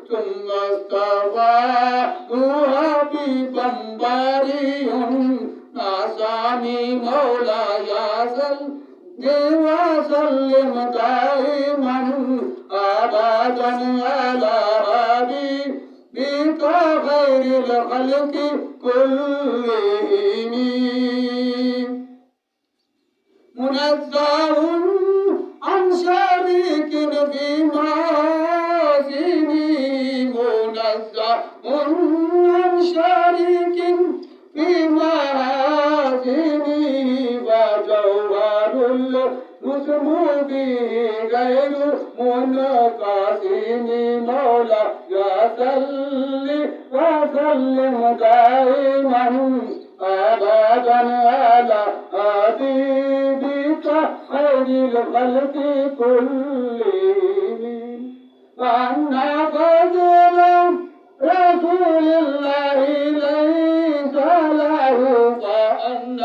ثم استوى حبيبا مولاي صل وسلم دائما أبدا على حبيبك خير الخلق كلهم منزه عن شريك في محاسنه منزه عن شريك في محاسنه وجوهر الحسن به غير منقسم مولاي صل وسلم دائما أبدا على حبيبك خير الخلق كلهم وأن فضل رسول الله ليس له وأن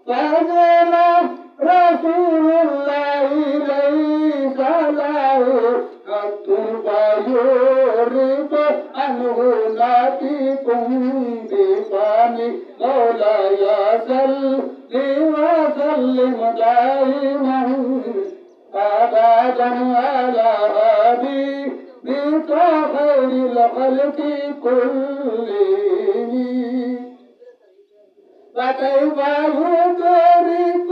فضل رسول الله ليس له حق فيعرض عنه ناتكم بفم مولاي صل وسلم دائما أبدا على حبيبك خير الخلق كلهم فكيف يدرك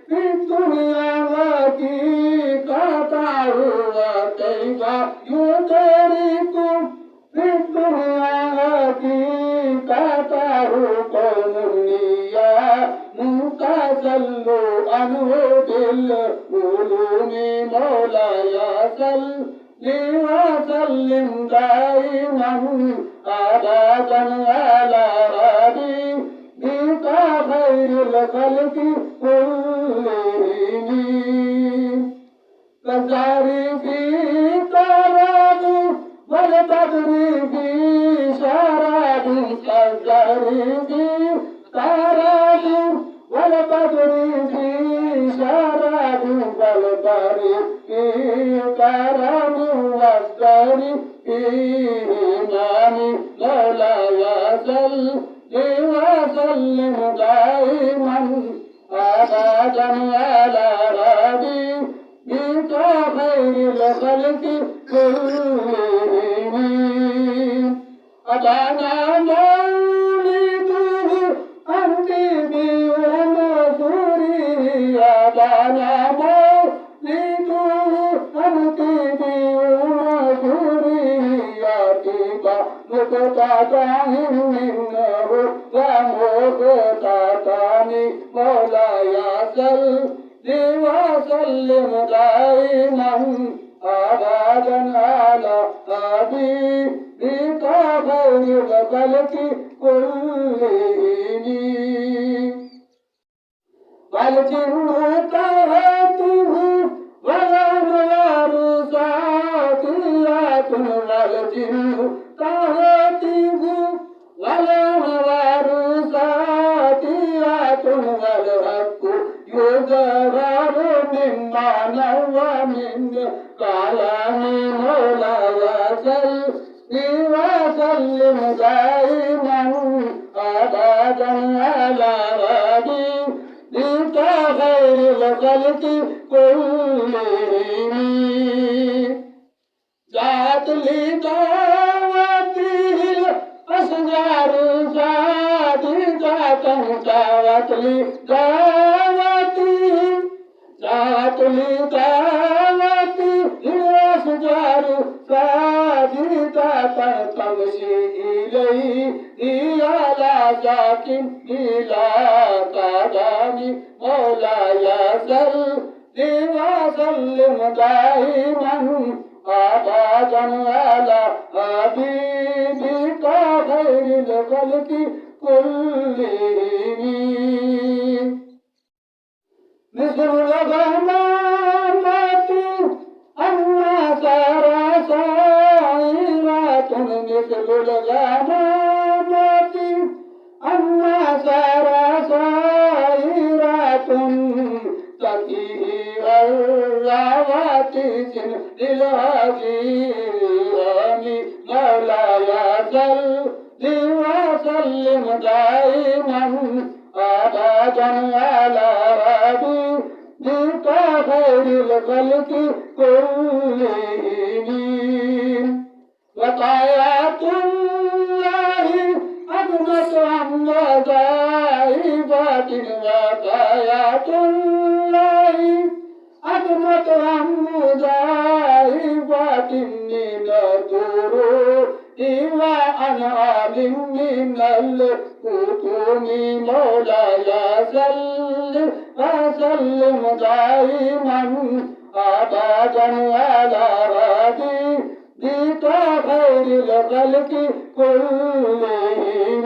في الدنيا حقيقته وكيف يدرك في الدنيا حقيقته قوم متزلوا عنه بالعلوم مولاي صل وسلم دائما أبدا على حبيبك خير الخلق كلهم فالزهر في طراب والبدر في شراب كالزهر في طراب والبدر في شراب والبر في كرم والزهر في إيمان مولاي صل وسلم دائما أبدا على حبيبك خير الخلق كلهم أبانا مولده الطيب والمسرور أبانا مولده الطيب والمسرور يطيب مقتداه منه ومقتدان مولاي صل وسلم دائما أبدا على حبيبك خير الخلق كلهم والجن طاعته والأنوار ساطيات والجن طاعته والأنوار ساطيات والحق يظهر من معنى ومن كلام مولاي صل وسلم دائما أبدا على حبيبك خير الخلق كلهم جاءت لدعوته الأشجار صادقة جاءت لدعوته الأشجار صادقة تمشي إليه على ذاك إلى قدم مولاي صل وسلم دائما أبدا على حبيبك خير الخلق كلهم مثل الغمامات الناس رسائلات مثل الغمامات الناس رسائلات تأتيه الرواتس للهجيران مولاي صل وسلم دائما أبدا على حبيبك خير الخلق كلهم وقايات الله أغنت عن مذاهبات وقايات الله أغنت عن مذاهبات من الدروب وأنعام من الكتم مولاي صل وسلم دائما أبدا على حبيبك خير الخلق كلهم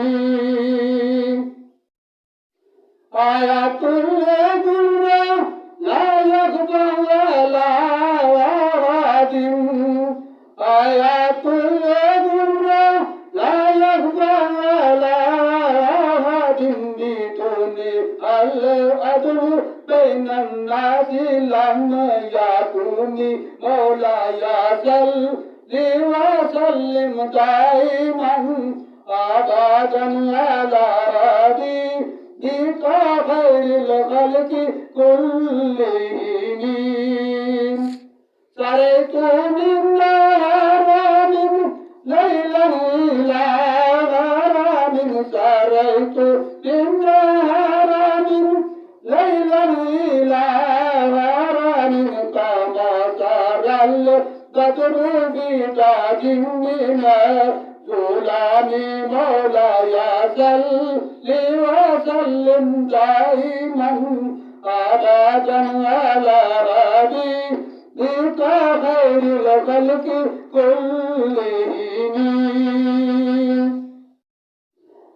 آيات الغرة لا يخفى على أحد آيات الغرة لا يخفى على أحد بدون العدل بين الناس لم يكن مولاي صل وسلم دائما أبدا على حبيبك خير الخلق كلهم سريت من حرام ليلا إلى حرام سريت من حرام ليلا إلى حرام كما سرى البدر بتاج من الظلام مولاي صل وسلم دائما أبدا على حبيبك خير الخلق كلهم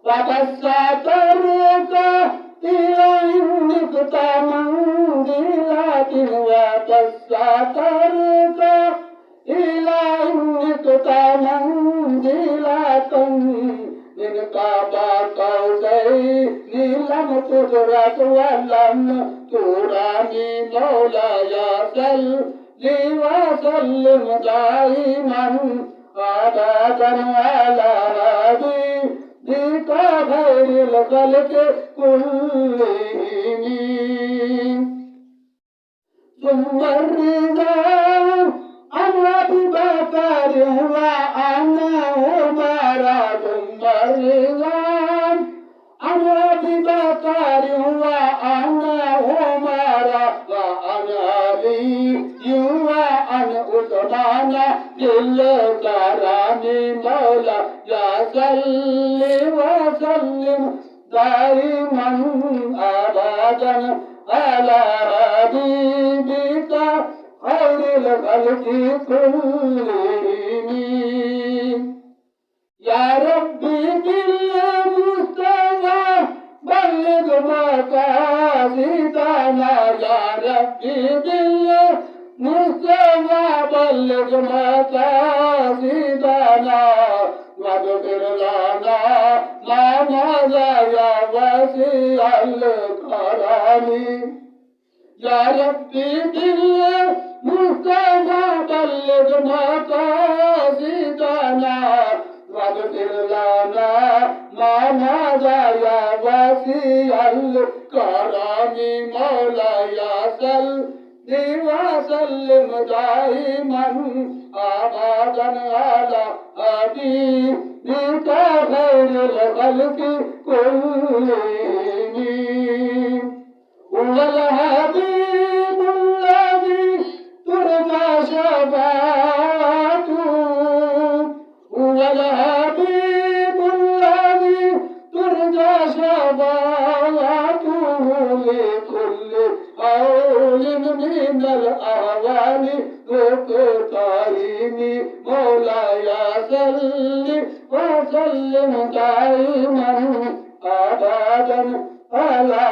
وبسطرك إلى إنك منزلات وبسطرك إلى إنك منزلات من قاب قوسين لم تدرك ولم تراني مولاي صل وسلم دائما أبدا على حبيبك خير الخلق كلهم ثم الرضا عن أبي بكر وعن عمر ثم الرضا عن أبي بكر وعن عمر وعن علي وعن عثمان بالكرم مولاي صل وسلم دائما أبدا على حبيبك خير الخلق كلهم يا ربي بالمصطفى بلغ مقاصدنا يا ربي بالمصطفى بلغ مقاصدنا واغفر لنا ما مضى يا واسع الكرم يا ربي بالمصطفى بلغ مقاصدنا واغفر لنا ما مضى يا واسع الكرم مولاي صل وسلم دائما أبدا على حبيبك خير الخلق كلهم هو الحبيب الذي ترجى شفاعته هو الحبيب الذي ترجى شفاعته لكل حول من الأهوال مقترن مولاي صل وسلم دائما أبدا على